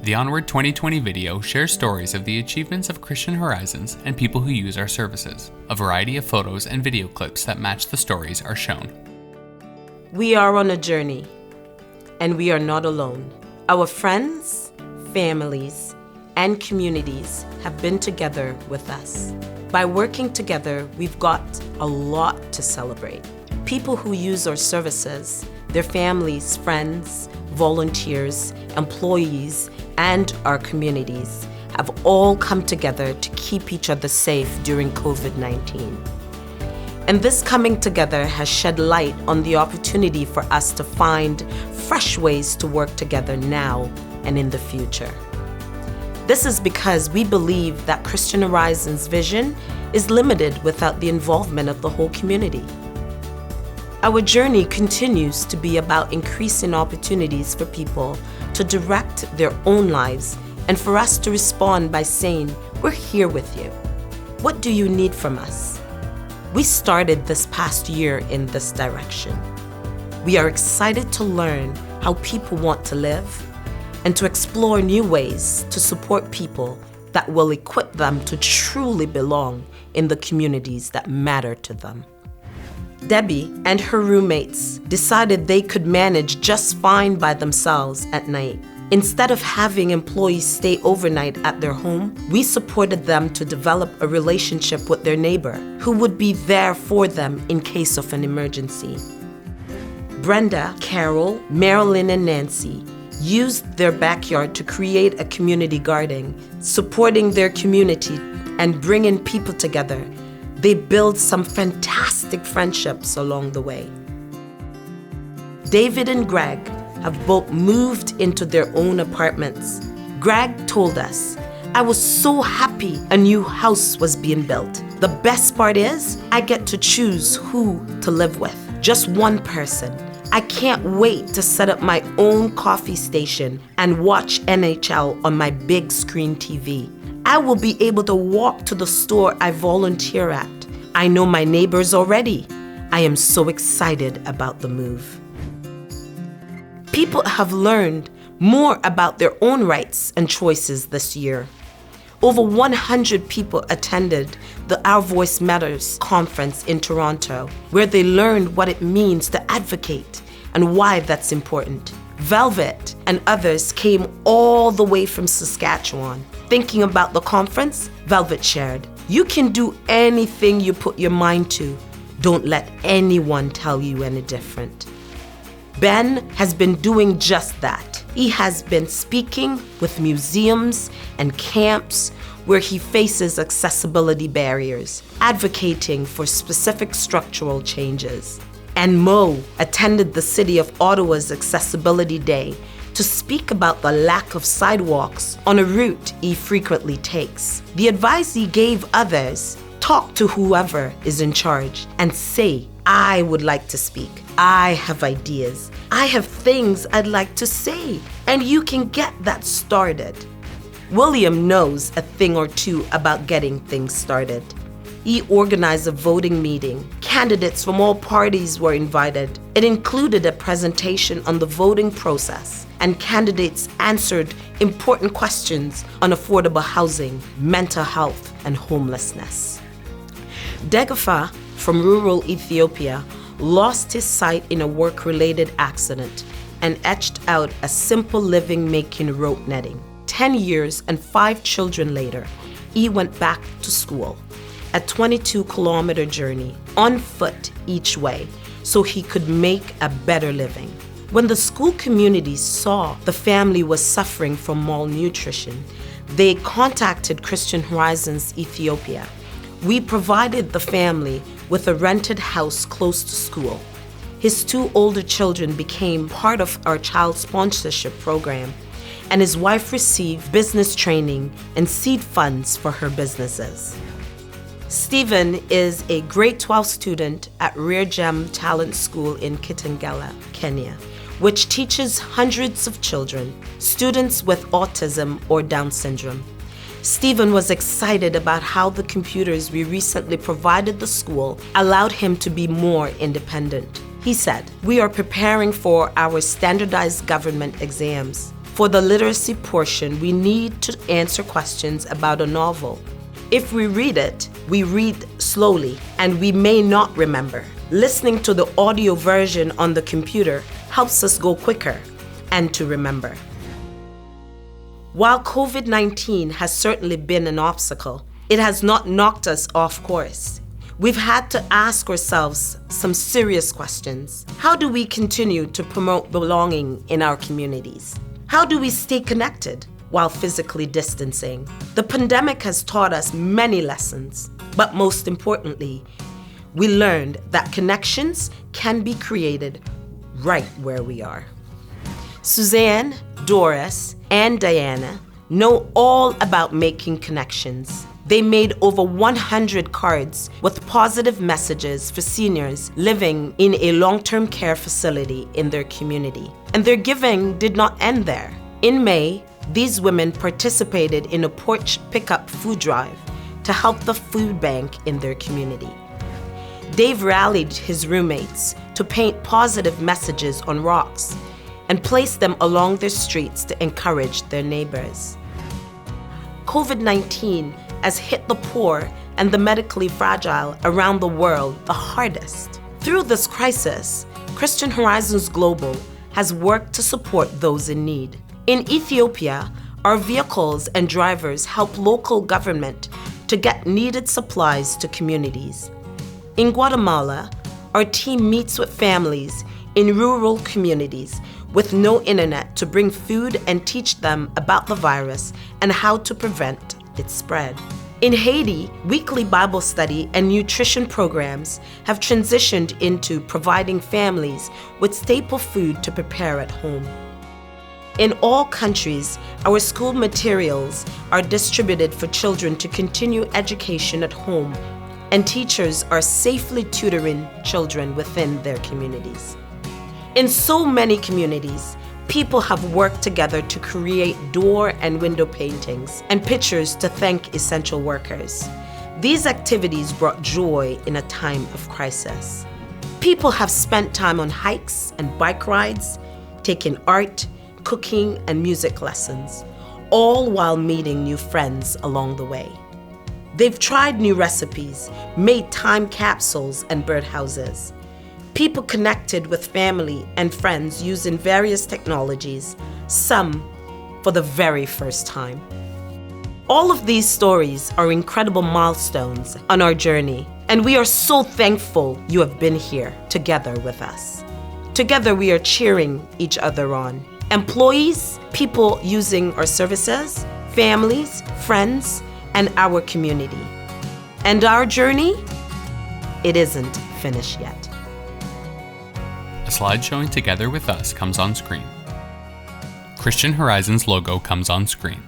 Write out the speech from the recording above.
The Onward 2020 video shares stories of the achievements of Christian Horizons and people who use our services. A variety of photos and video clips that match the stories are shown. We are on a journey, and we are not alone. Our friends, families, and communities have been together with us. By working together, we've got a lot to celebrate. People who use our services, their families, friends, volunteers, employees, and our communities have all come together to keep each other safe during COVID-19. And this coming together has shed light on the opportunity for us to find fresh ways to work together now and in the future. This is because we believe that Christian Horizons' vision is limited without the involvement of the whole community. Our journey continues to be about increasing opportunities for people to direct their own lives and for us to respond by saying, "We're here with you. What do you need from us?" We started this past year in this direction. We are excited to learn how people want to live and to explore new ways to support people that will equip them to truly belong in the communities that matter to them. Debbie and her roommates decided they could manage just fine by themselves at night. Instead of having employees stay overnight at their home, we supported them to develop a relationship with their neighbor who would be there for them in case of an emergency. Brenda, Carol, Marilyn, and Nancy used their backyard to create a community garden, supporting their community and bringing people together. They built some fantastic friendships along the way. David and Greg have both moved into their own apartments. Greg told us, "I was so happy a new house was being built. The best part is I get to choose who to live with, just one person. I can't wait to set up my own coffee station and watch NHL on my big screen TV. I will be able to walk to the store I volunteer at. I know my neighbors already. I am so excited about the move." People have learned more about their own rights and choices this year. Over 100 people attended the Our Voice Matters conference in Toronto, where they learned what it means to advocate and why that's important. Velvet and others came all the way from Saskatchewan. Thinking about the conference, Velvet shared, "You can do anything you put your mind to. Don't let anyone tell you any different." Ben has been doing just that. He has been speaking with museums and camps where he faces accessibility barriers, advocating for specific structural changes. And Mo attended the City of Ottawa's Accessibility Day to speak about the lack of sidewalks on a route he frequently takes. The advice he gave others: talk to whoever is in charge and say, "I would like to speak. I have ideas. I have things I'd like to say." And you can get that started. William knows a thing or two about getting things started. He organized a voting meeting. Candidates from all parties were invited. It included a presentation on the voting process, and candidates answered important questions on affordable housing, mental health, and homelessness. Degafa from rural Ethiopia lost his sight in a work-related accident and etched out a simple living making rope netting. 10 years and 5 children later, he went back to school. A 22-kilometer journey, on foot each way, so he could make a better living. When the school community saw the family was suffering from malnutrition, they contacted Christian Horizons Ethiopia. We provided the family with a rented house close to school. His 2 older children became part of our child sponsorship program, and his wife received business training and seed funds for her businesses. Stephen is a grade 12 student at Rare Gem Talent School in Kitengela, Kenya, which teaches hundreds of children, students with autism or Down syndrome. Stephen was excited about how the computers we recently provided the school allowed him to be more independent. He said, "We are preparing for our standardized government exams. For the literacy portion, we need to answer questions about a novel. If we read slowly and we may not remember. Listening to the audio version on the computer helps us go quicker and to remember. While COVID-19 has certainly been an obstacle, it has not knocked us off course. We've had to ask ourselves some serious questions. How do we continue to promote belonging in our communities? How do we stay connected while physically distancing? The pandemic has taught us many lessons, but most importantly, we learned that connections can be created right where we are. Suzanne, Doris, and Diana know all about making connections. They made over 100 cards with positive messages for seniors living in a long-term care facility in their community. And their giving did not end there. In May, these women participated in a porch pickup food drive to help the food bank in their community. Dave rallied his roommates to paint positive messages on rocks and place them along their streets to encourage their neighbors. COVID-19 has hit the poor and the medically fragile around the world the hardest. Through this crisis, Christian Horizons Global has worked to support those in need. In Ethiopia, our vehicles and drivers help local government to get needed supplies to communities. In Guatemala, our team meets with families in rural communities with no internet to bring food and teach them about the virus and how to prevent its spread. In Haiti, weekly Bible study and nutrition programs have transitioned into providing families with staple food to prepare at home. In all countries, our school materials are distributed for children to continue education at home, and teachers are safely tutoring children within their communities. In so many communities, people have worked together to create door and window paintings and pictures to thank essential workers. These activities brought joy in a time of crisis. People have spent time on hikes and bike rides, taking art, cooking, and music lessons, all while meeting new friends along the way. They've tried new recipes, made time capsules and birdhouses. People connected with family and friends using various technologies, some for the very first time. All of these stories are incredible milestones on our journey, and we are so thankful you have been here together with us. Together we are cheering each other on. Employees, people using our services, families, friends, and our community. And our journey, it isn't finished yet. A slide showing Together with Us comes on screen. Christian Horizons logo comes on screen.